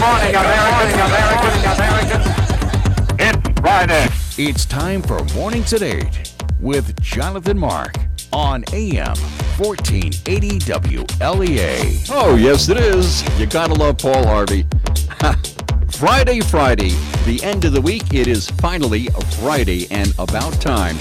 morning, American. It's Friday. It's time for Morning Today with Jonathan Mark on AM 1480 WLEA. Oh, yes, it is. You gotta love Paul Harvey. Friday, the end of the week. It is finally a Friday and about time.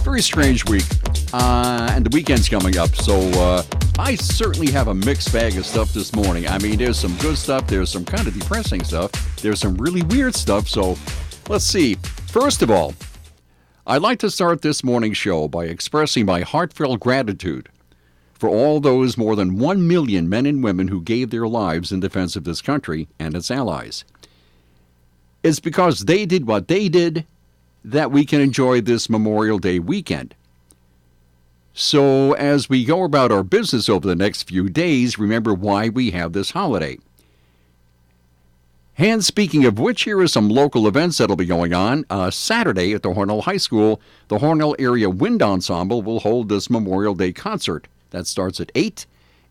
Very strange week. And the weekend's coming up, so I certainly have a mixed bag of stuff this morning. I mean, there's some good stuff, there's some kind of depressing stuff, there's some really weird stuff, so let's see. First of all, I'd like to start this morning's show by expressing my heartfelt gratitude for all those more than 1 million men and women who gave their lives in defense of this country and its allies. It's because they did what they did that we can enjoy this Memorial Day weekend. So as we go about our business over the next few days, remember why we have this holiday. And speaking of which, here are some local events that'll be going on. Saturday at the Hornell High School, the Hornell Area Wind Ensemble will hold this Memorial Day concert. That starts at 8,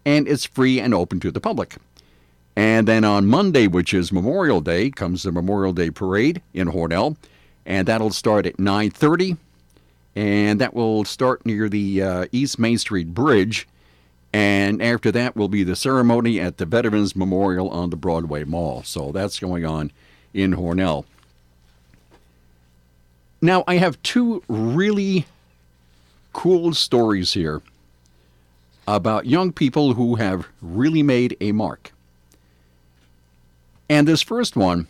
and it's free and open to the public. And then on Monday, which is Memorial Day, comes the Memorial Day Parade in Hornell, and that'll start at 9:30. And that will start near the East Main Street Bridge. And after that will be the ceremony at the Veterans Memorial on the Broadway Mall. So that's going on in Hornell. Now, I have two really cool stories here about young people who have really made a mark. And this first one,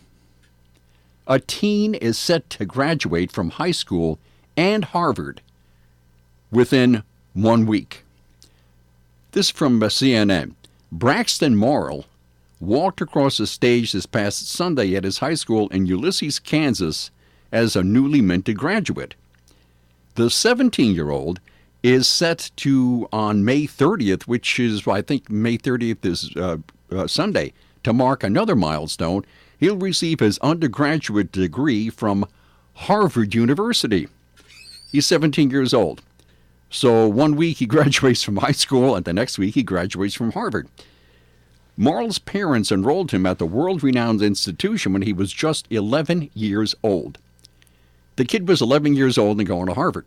a teen is set to graduate from high school and Harvard within 1 week. This from CNN. Braxton Morrill walked across the stage this past Sunday at his high school in Ulysses, Kansas, as a newly minted graduate. The 17-year-old is set to, on May 30th, which is, I think May 30th is Sunday, to mark another milestone. He'll receive his undergraduate degree from Harvard University. He's 17 years old. So 1 week he graduates from high school, and the next week he graduates from Harvard. Morrill's parents enrolled him at the world-renowned institution when he was just 11 years old. The kid was 11 years old and going to Harvard.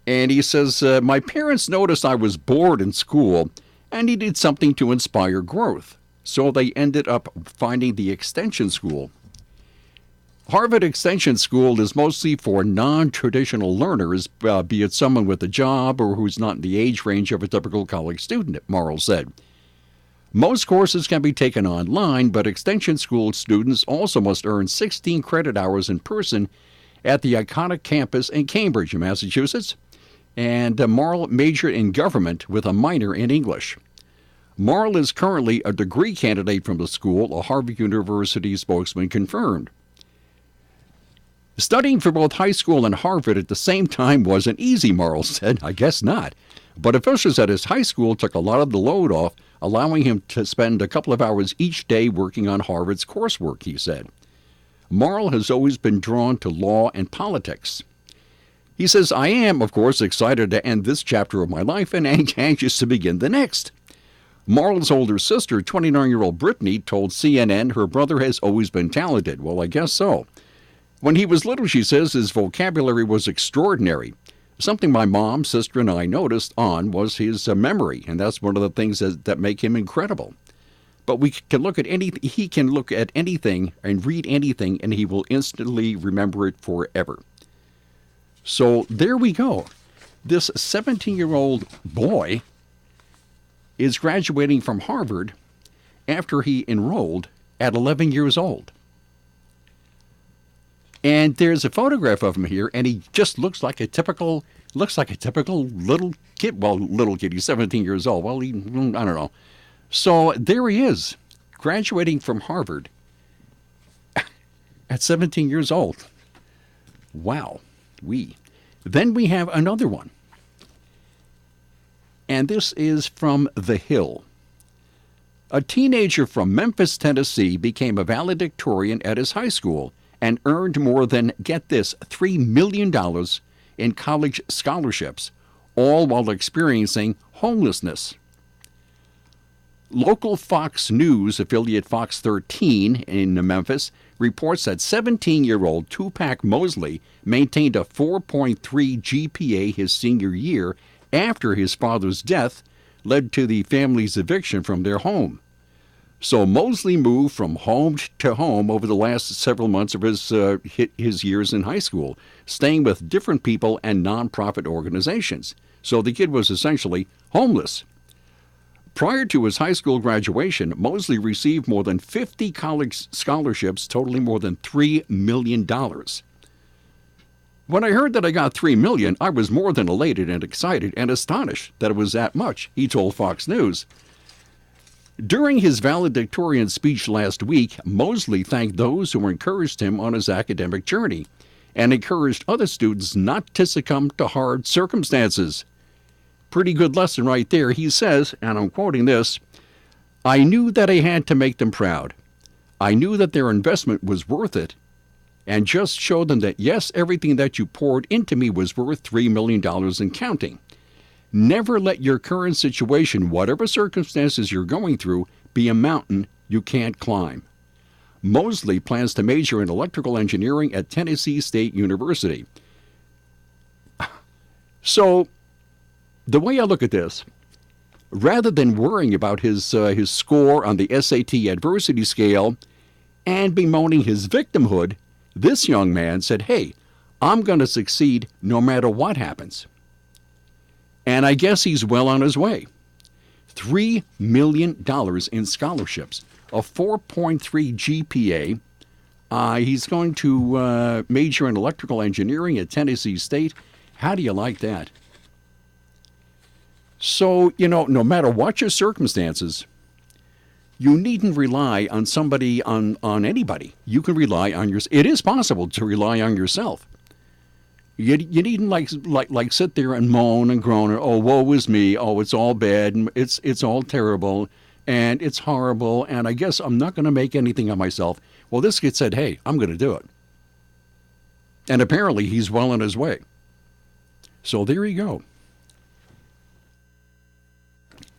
And he says, my parents noticed I was bored in school and needed something to inspire growth. So they ended up finding the extension school. Harvard Extension School is mostly for non-traditional learners, be it someone with a job or who's not in the age range of a typical college student, Morrill said. Most courses can be taken online, but Extension School students also must earn 16 credit hours in person at the iconic campus in Cambridge, Massachusetts, and Morrill majored in government with a minor in English. Morrill is currently a degree candidate from the school, a Harvard University spokesman confirmed. Studying for both high school and Harvard at the same time wasn't easy, Morrill said. I guess not. But officials at his high school took a lot of the load off, allowing him to spend a couple of hours each day working on Harvard's coursework, he said. Morrill has always been drawn to law and politics. He says, I am, of course, excited to end this chapter of my life and anxious to begin the next. Morrill's older sister, 29-year-old Brittany, told CNN her brother has always been talented. Well, I guess so. When he was little, she says, his vocabulary was extraordinary. Something my mom, sister, and I noticed on was his memory, and that's one of the things that make him incredible. But he can look at anything and read anything, and he will instantly remember it forever. So there we go. This 17-year-old boy is graduating from Harvard after he enrolled at 11 years old. And there's a photograph of him here, and he just looks like a typical little kid. Well, little kid, he's 17 years old. Well, I don't know. So there he is, graduating from Harvard at 17 years old. Wow. Then we have another one. And this is from The Hill. A teenager from Memphis, Tennessee became a valedictorian at his high school and earned more than, get this, $3 million in college scholarships, all while experiencing homelessness. Local Fox News affiliate Fox 13 in Memphis reports that 17-year-old Tupac Mosley maintained a 4.3 GPA his senior year after his father's death led to the family's eviction from their home. So Mosley moved from home to home over the last several months of his years in high school, staying with different people and nonprofit organizations. So the kid was essentially homeless. Prior to his high school graduation, Mosley received more than 50 college scholarships totaling more than $3 million. When I heard that I got $3 million, I was more than elated and excited and astonished that it was that much, he told Fox News. During his valedictorian speech last week, Mosley thanked those who encouraged him on his academic journey and encouraged other students not to succumb to hard circumstances. Pretty good lesson right there. He says, and I'm quoting this, "I knew that I had to make them proud. I knew that their investment was worth it, and just showed them that, yes, everything that you poured into me was worth $3 million and counting. Never let your current situation, whatever circumstances you're going through, be a mountain you can't climb." Mosley plans to major in electrical engineering at Tennessee State University. So, the way I look at this, rather than worrying about his score on the SAT adversity scale and bemoaning his victimhood, this young man said, hey, I'm going to succeed no matter what happens. And I guess he's well on his way. $3 million in scholarships, a 4.3 GPA. He's going to major in electrical engineering at Tennessee State. How do you like that? So, no matter what your circumstances, you needn't rely on somebody, on anybody. You can rely on yourself. It is possible to rely on yourself. You needn't like sit there and moan and groan, and, oh, woe is me, oh, it's all bad, and it's all terrible, and it's horrible, and I guess I'm not going to make anything of myself. Well, this kid said, hey, I'm going to do it. And apparently he's well on his way. So there you go.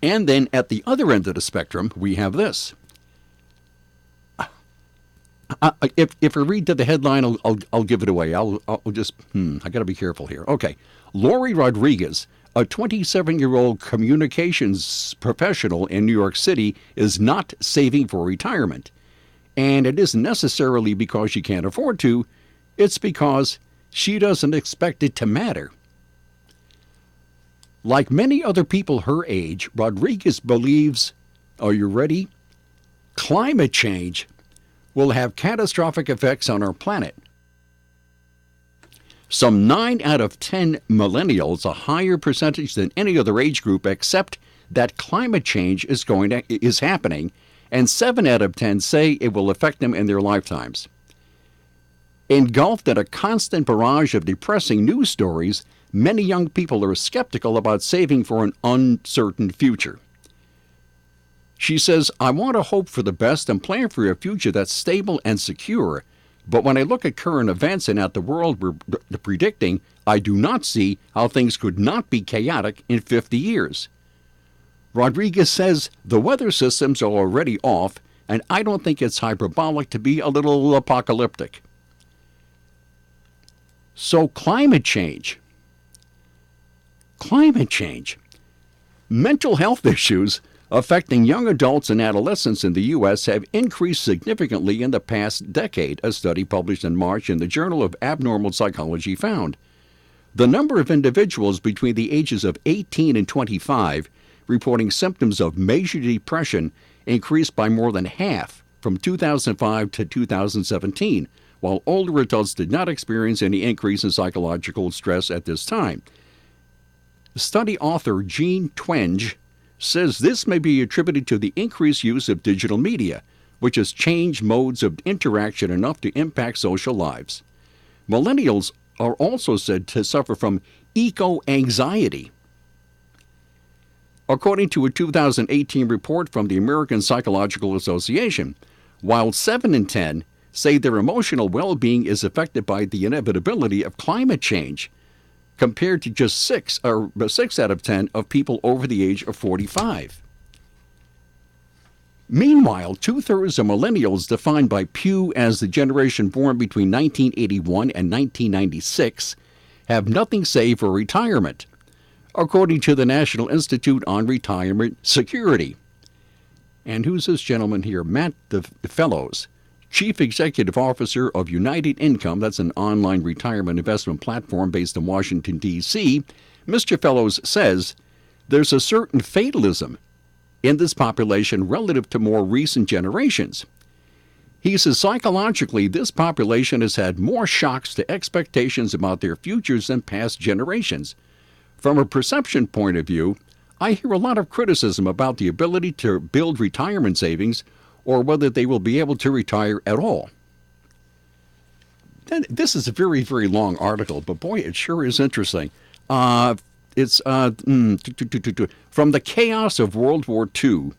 And then at the other end of the spectrum, we have this. If I read to the headline, I'll give it away. I'll just, I got to be careful here. Okay. Lori Rodriguez, a 27-year-old communications professional in New York City, is not saving for retirement. And it isn't necessarily because she can't afford to. It's because she doesn't expect it to matter. Like many other people her age, Rodriguez believes, are you ready? Climate change will have catastrophic effects on our planet. Some 9 out of 10 millennials, a higher percentage than any other age group, accept that climate change is happening, and 7 out of 10 say it will affect them in their lifetimes. Engulfed in a constant barrage of depressing news stories, many young people are skeptical about saving for an uncertain future. She says, I want to hope for the best and plan for a future that's stable and secure, but when I look at current events and at the world we're predicting, I do not see how things could not be chaotic in 50 years. Rodriguez says the weather systems are already off, and I don't think it's hyperbolic to be a little apocalyptic. So climate change. Mental health issues affecting young adults and adolescents in the U.S. have increased significantly in the past decade, a study published in March in the Journal of Abnormal Psychology found. The number of individuals between the ages of 18 and 25 reporting symptoms of major depression increased by more than half from 2005 to 2017, while older adults did not experience any increase in psychological stress at this time. Study author Jean Twenge says this may be attributed to the increased use of digital media, which has changed modes of interaction enough to impact social lives. Millennials are also said to suffer from eco-anxiety. According to a 2018 report from the American Psychological Association, while 7 in 10 say their emotional well-being is affected by the inevitability of climate change, compared to just 6 out of 10 of people over the age of 45. Meanwhile, two-thirds of millennials, defined by Pew as the generation born between 1981 and 1996, have nothing saved for retirement, according to the National Institute on Retirement Security. And who's this gentleman here? Matt Fellows, Chief Executive Officer of United Income, that's an online retirement investment platform based in Washington, D.C. Mr. Fellows says there's a certain fatalism in this population relative to more recent generations. He says psychologically, this population has had more shocks to expectations about their futures than past generations. From a perception point of view, I hear a lot of criticism about the ability to build retirement savings or whether they will be able to retire at all. This is a very, very long article, but boy, it sure is interesting. It's from the chaos of World War II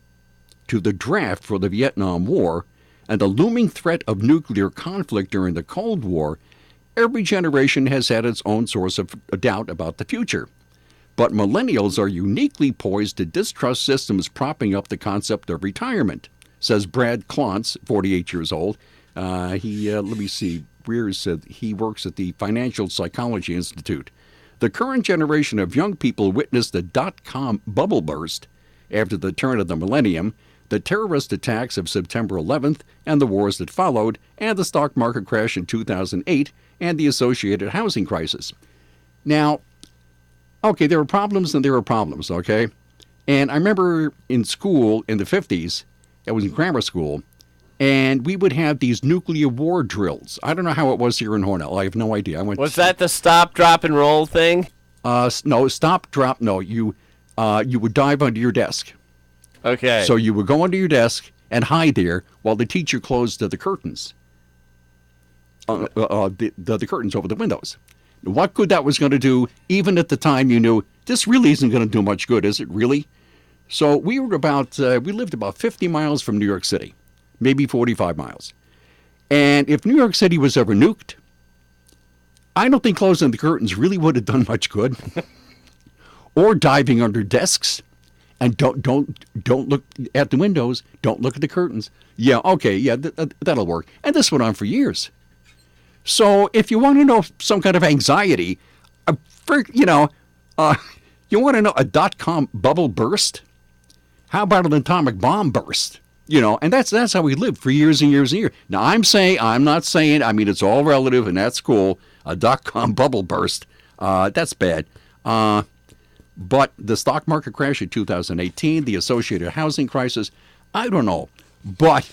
to the draft for the Vietnam War and the looming threat of nuclear conflict during the Cold War, every generation has had its own source of doubt about the future. But millennials are uniquely poised to distrust systems propping up the concept of retirement, says Brad Klontz, 48 years old. Let me see, he works at the Financial Psychology Institute. The current generation of young people witnessed the dot-com bubble burst after the turn of the millennium, the terrorist attacks of September 11th and the wars that followed, and the stock market crash in 2008 and the associated housing crisis. Now, okay, there were problems and there were problems, okay? And I remember in school in the 50s, I was in grammar school, and we would have these nuclear war drills. I don't know how it was here in Hornell. I have no idea. Was that the stop, drop, and roll thing? No, stop, drop, no. You would dive under your desk. Okay. So you would go under your desk and hide there while the teacher closed the curtains. The curtains over the windows. What good that was going to do, even at the time you knew, this really isn't going to do much good, is it really? So we lived about 50 miles from New York City, maybe 45 miles. And if New York City was ever nuked, I don't think closing the curtains really would have done much good. Or diving under desks. And don't look at the windows. Don't look at the curtains. Yeah, okay, yeah, that'll work. And this went on for years. So if you want to know some kind of anxiety, you want to know a dot-com bubble burst? How about an atomic bomb burst? And that's how we lived for years and years and years. Now, I'm not saying, it's all relative, and that's cool. A dot-com bubble burst, that's bad. But the stock market crash in 2018, the associated housing crisis, I don't know. But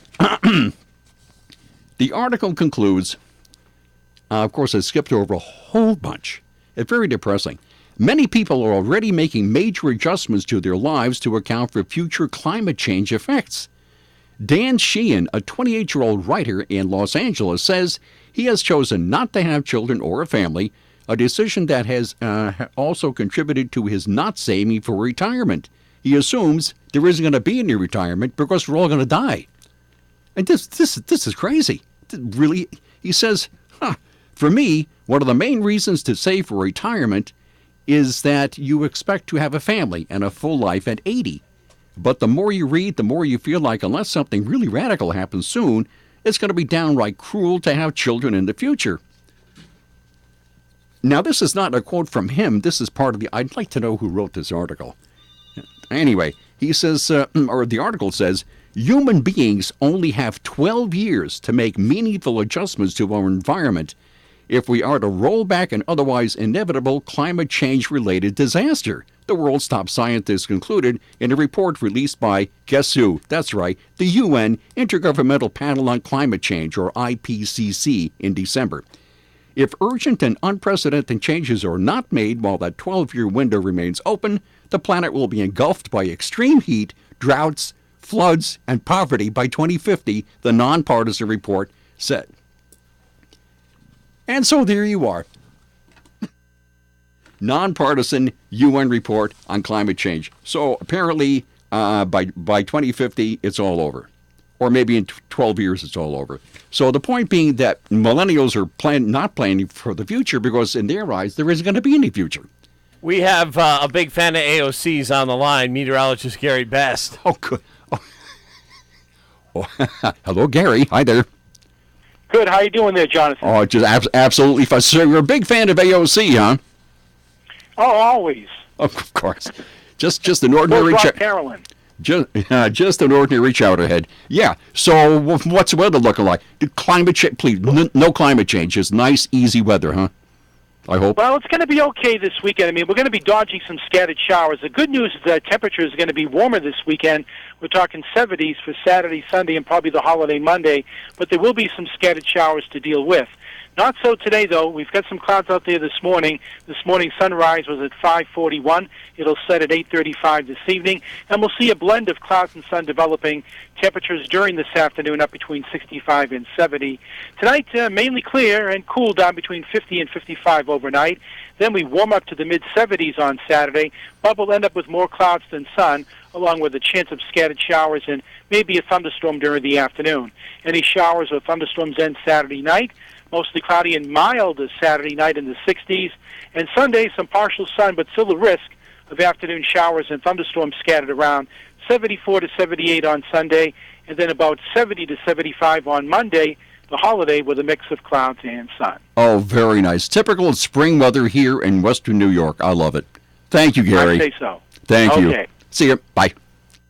the article concludes, of course, I skipped over a whole bunch. It's very depressing. Many people are already making major adjustments to their lives to account for future climate change effects. Dan Sheehan, a 28-year-old writer in Los Angeles, says he has chosen not to have children or a family, a decision that has also contributed to his not saving for retirement. He assumes there isn't going to be any retirement because we're all going to die. And this is crazy. Really, he says, for me, one of the main reasons to save for retirement is that you expect to have a family and a full life at 80. But the more you read, the more you feel like unless something really radical happens soon, it's going to be downright cruel to have children in the future. Now, this is not a quote from him. This is part of I'd like to know who wrote this article. Anyway, he says, or the article says, human beings only have 12 years to make meaningful adjustments to our environment if we are to roll back an otherwise inevitable climate change-related disaster, the world's top scientists concluded in a report released by, guess who? That's right, the UN Intergovernmental Panel on Climate Change, or IPCC, in December. If urgent and unprecedented changes are not made while that 12-year window remains open, the planet will be engulfed by extreme heat, droughts, floods, and poverty by 2050, the nonpartisan report said. And so there you are. Nonpartisan UN report on climate change. So apparently by 2050, it's all over. Or maybe in 12 years, it's all over. So the point being that millennials are not planning for the future because in their eyes, there isn't going to be any future. We have a big fan of AOC's on the line, meteorologist Gary Best. Oh, good. Oh. Hello, Gary. Hi there. Good. How you doing there, Jonathan? Oh, just absolutely fun. So you're a big fan of AOC, huh? Oh, always. Of course. Just an ordinary Carolyn. Just an ordinary reach out ahead. Yeah. So what's the weather looking like? Climate change, please. No climate change. Just nice, easy weather, huh? I hope. Well, it's going to be okay this weekend. I mean, we're going to be dodging some scattered showers. The good news is that temperature is going to be warmer this weekend. We're talking 70s for Saturday, Sunday, and probably the holiday Monday. But there will be some scattered showers to deal with. Not so today, though. We've got some clouds out there this morning. This morning sunrise was at 5:41. It'll set at 8:35 this evening. And we'll see a blend of clouds and sun developing. Temperatures during this afternoon up between 65 and 70. Tonight, mainly clear and cool down between 50 and 55 overnight. Then we warm up to the mid-70s on Saturday, but we'll end up with more clouds than sun, along with a chance of scattered showers and maybe a thunderstorm during the afternoon. Any showers or thunderstorms end Saturday night. Mostly cloudy and mild as Saturday night in the 60s. And Sunday, some partial sun, but still a risk of afternoon showers and thunderstorms scattered around. 74 to 78 on Sunday, and then about 70 to 75 on Monday, the holiday, with a mix of clouds and sun. Oh, very nice. Typical spring weather here in western New York. I love it. Thank you, Gary. I'd say so. Thank you. Okay. See you. Bye.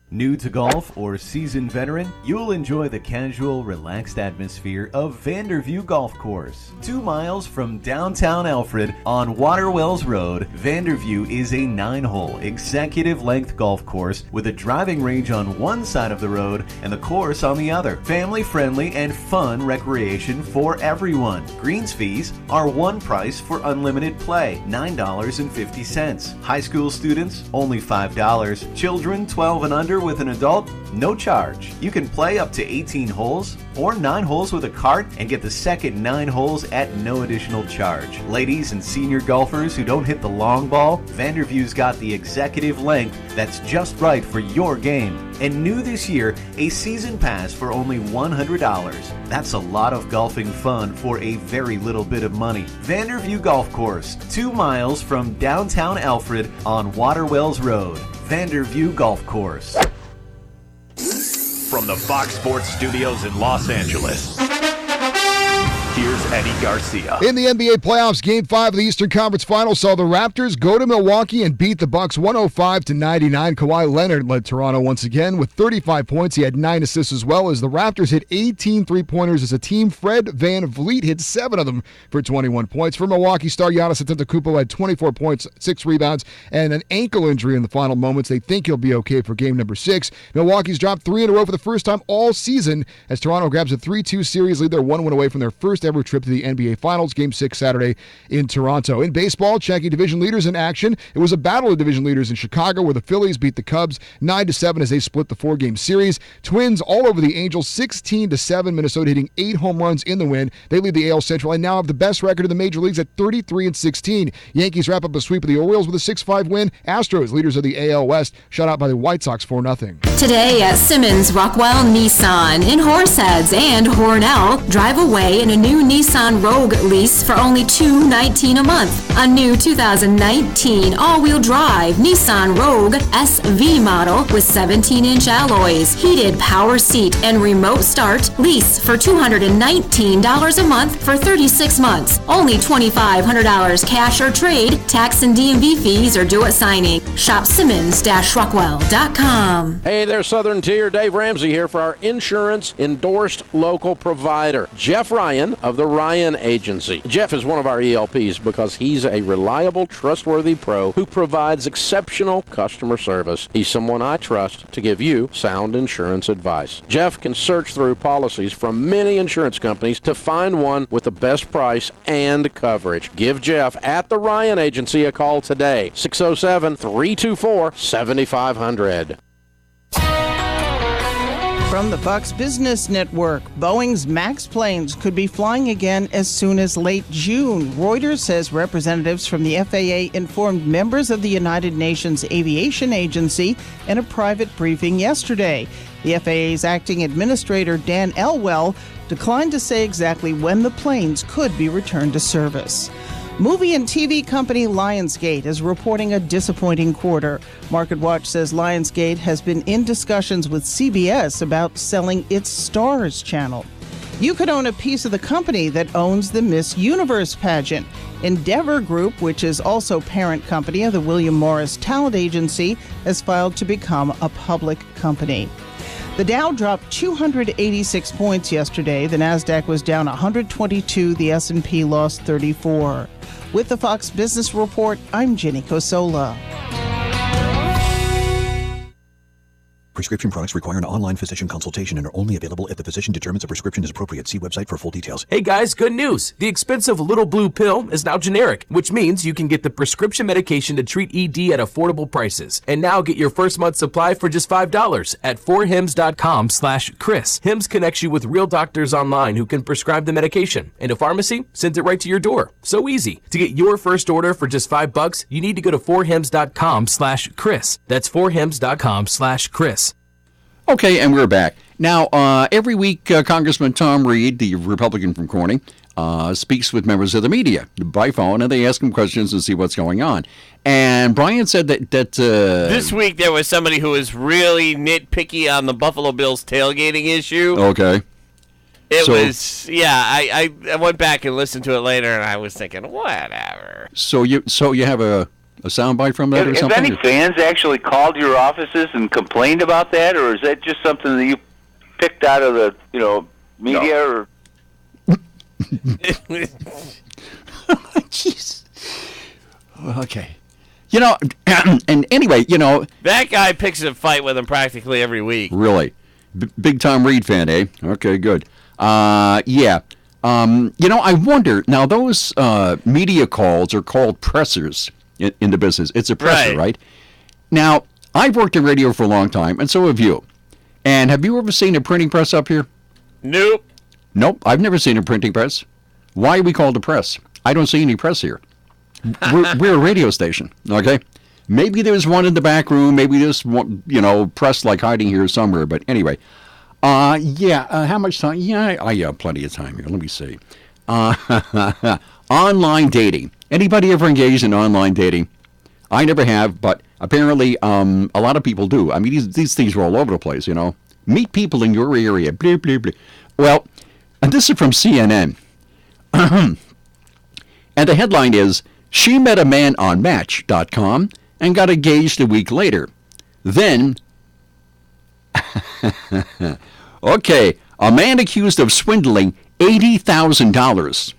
New to golf or seasoned veteran, you'll enjoy the casual, relaxed atmosphere of Vanderview Golf Course. 2 miles from downtown Alfred on Waterwells Road, Vanderview is a 9-hole executive-length golf course with a driving range on one side of the road and the course on the other. Family-friendly and fun recreation for everyone. Greens fees are one price for unlimited play, $9.50. High school students, only $5. Children 12 and under with an adult, no charge. You can play up to 18 holes or 9 holes with a cart and get the second 9 holes at no additional charge. Ladies and senior golfers who don't hit the long ball, Vanderview's got the executive length that's just right for your game. And new this year, a season pass for only $100. That's a lot of golfing fun for a very little bit of money. Vanderview Golf Course, 2 miles from downtown Alfred on Waterwells Road. Vanderview Golf Course. From the Fox Sports Studios in Los Angeles, here's Eddie Garcia. In the NBA playoffs, Game 5 of the Eastern Conference Finals saw the Raptors go to Milwaukee and beat the Bucks 105-99. Kawhi Leonard led Toronto once again with 35 points. He had 9 assists as well as the Raptors hit 18 three-pointers as a team. Fred VanVleet hit 7 of them for 21 points. For Milwaukee star Giannis Antetokounmpo had 24 points, 6 rebounds, and an ankle injury in the final moments. They think he'll be okay for game number 6. Milwaukee's dropped 3 in a row for the first time all season as Toronto grabs a 3-2 series lead. They're 1 win away from their first ever trip to the NBA Finals, Game 6 Saturday in Toronto. In baseball, checking division leaders in action. It was a battle of division leaders in Chicago where the Phillies beat the Cubs 9-7 as they split the 4-game series. Twins all over the Angels 16-7. Minnesota hitting 8 home runs in the win. They lead the AL Central and now have the best record in the major leagues at 33-16. Yankees wrap up a sweep of the Orioles with a 6-5 win. Astros, leaders of the AL West, shut out by the White Sox 4-0. Today at Simmons Rockwell Nissan in Horseheads and Hornell, drive away in a new Nissan Rogue lease for only $219 a month. A new 2019 all-wheel drive Nissan Rogue SV model with 17-inch alloys, heated power seat, and remote start. Lease for $219 a month for 36 months. Only $2,500 cash or trade. Tax and DMV fees are due at signing. Shop Simmons-Rockwell.com. Hey there, Southern Tier. Dave Ramsey here for our insurance-endorsed local provider, Jeff Ryan of the Ryan Agency. Jeff is one of our ELPs because he's a reliable, trustworthy pro who provides exceptional customer service. He's someone I trust to give you sound insurance advice. Jeff can search through policies from many insurance companies to find one with the best price and coverage. Give Jeff at the Ryan Agency a call today, 607-324-7500. From the Fox Business Network, Boeing's MAX planes could be flying again as soon as late June. Reuters says representatives from the FAA informed members of the United Nations Aviation Agency in a private briefing yesterday. The FAA's acting administrator, Dan Elwell, declined to say exactly when the planes could be returned to service. Movie and TV company Lionsgate is reporting a disappointing quarter. MarketWatch says Lionsgate has been in discussions with CBS about selling its Stars channel. You could own a piece of the company that owns the Miss Universe pageant. Endeavor Group, which is also parent company of the William Morris Talent Agency, has filed to become a public company. The Dow dropped 286 points yesterday. The Nasdaq was down 122. The S&P lost 34. With the Fox Business Report, I'm Jenny Cosola. Prescription products require an online physician consultation and are only available if the physician determines a prescription is appropriate. See website for full details. Hey guys, good news. The expensive little blue pill is now generic, which means you can get the prescription medication to treat ED at affordable prices. And now get your first month's supply for just $5 at 4hims.com/Chris. Hims connects you with real doctors online who can prescribe the medication, and a pharmacy sends it right to your door. So easy. To get your first order for just $5, you need to go to 4hims.com/Chris. That's 4hims.com/Chris. Okay, and we're back. Now, every week, Congressman Tom Reed, the Republican from Corning, speaks with members of the media by phone, and they ask him questions and see what's going on. And Brian said that this week there was somebody who was really nitpicky on the Buffalo Bills tailgating issue. Okay. I went back and listened to it later, and I was thinking, whatever. So you have a soundbite from that or Have something? any fans actually called your offices and complained about that, or is that just something that you picked out of the media? No. Or Jeez. Okay. And anyway, that guy picks a fight with him practically every week. Really, big Tom Reed fan, eh? Okay, good. Yeah. I wonder now. Those media calls are called pressers. In the business. It's a presser, right? Now, I've worked in radio for a long time, and so have you. And have you ever seen a printing press up here? Nope. Nope, I've never seen a printing press. Why are we called a press? I don't see any press here. We're a radio station, okay? Maybe there's one in the back room. Maybe there's one, press like hiding here somewhere. But anyway, how much time? Yeah, I have plenty of time here. Let me see. Online dating. Anybody ever engaged in online dating? I never have, but apparently a lot of people do. I mean, these things are all over the place, Meet people in your area, blah, blah, blah. Well, and this is from CNN. And the headline is, she met a man on Match.com and got engaged a week later. Then, okay, a man accused of swindling $80,000.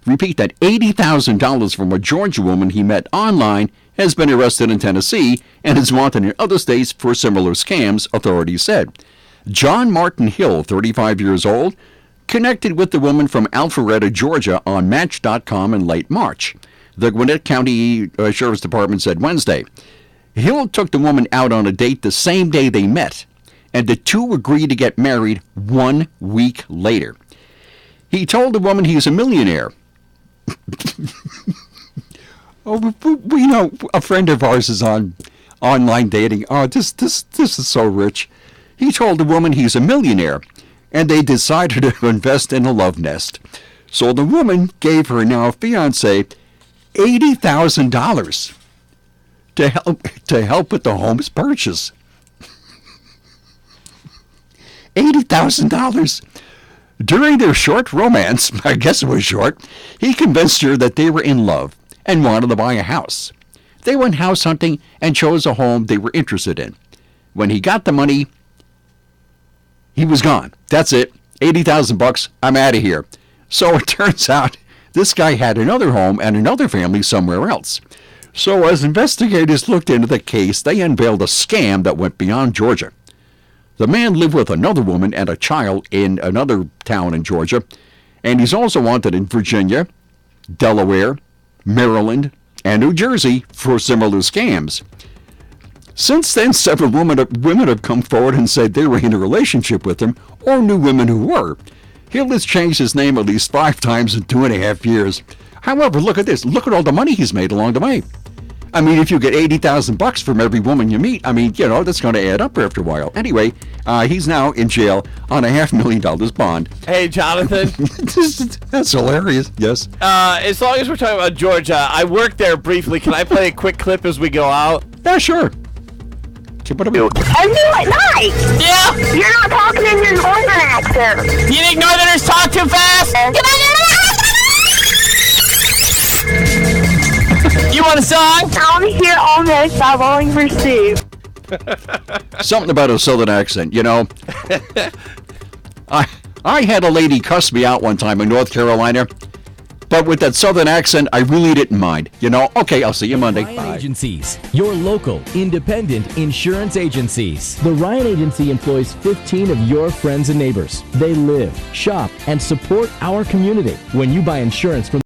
Repeat that, $80,000 from a Georgia woman he met online has been arrested in Tennessee and is wanted in other states for similar scams, authorities said. John Martin Hill, 35 years old, connected with the woman from Alpharetta, Georgia on Match.com in late March. The Gwinnett County Sheriff's Department said Wednesday. Hill took the woman out on a date the same day they met, and the two agreed to get married 1 week later. He told the woman he's a millionaire. We know a friend of ours is on online dating. Oh, this is so rich. He told the woman he's a millionaire, and they decided to invest in a love nest. So the woman gave her now fiance $80,000 to help with the home's purchase. $80,000. During their short romance, I guess it was short, he convinced her that they were in love and wanted to buy a house. They went house hunting and chose a home they were interested in. When he got the money, he was gone. That's it. $80,000. I'm out of here. So it turns out this guy had another home and another family somewhere else. So as investigators looked into the case, they unveiled a scam that went beyond Georgia. The man lived with another woman and a child in another town in Georgia, and he's also wanted in Virginia, Delaware, Maryland, and New Jersey for similar scams. Since then, several women have come forward and said they were in a relationship with him or knew women who were. Hill has changed his name at least 5 times in 2.5 years. However, look at this. Look at all the money he's made along the way. I mean, if you get $80,000 from every woman you meet, I mean, that's going to add up after a while. Anyway, he's now in jail on a $500,000 bond. Hey, Jonathan. That's hilarious. Yes. As long as we're talking about Georgia, I worked there briefly. Can I play a quick clip as we go out? Yeah, sure. What are we? Are you at night? Yeah. You're not talking in your northern accent. You think Northerners talk too fast? You want a song? I'm here almost. I'm rolling for soup. Something about a southern accent, I had a lady cuss me out one time in North Carolina, but with that southern accent, I really didn't mind. Okay, I'll see you Monday. Ryan Agencies, your local, independent insurance agencies. The Ryan Agency employs 15 of your friends and neighbors. They live, shop, and support our community. When you buy insurance from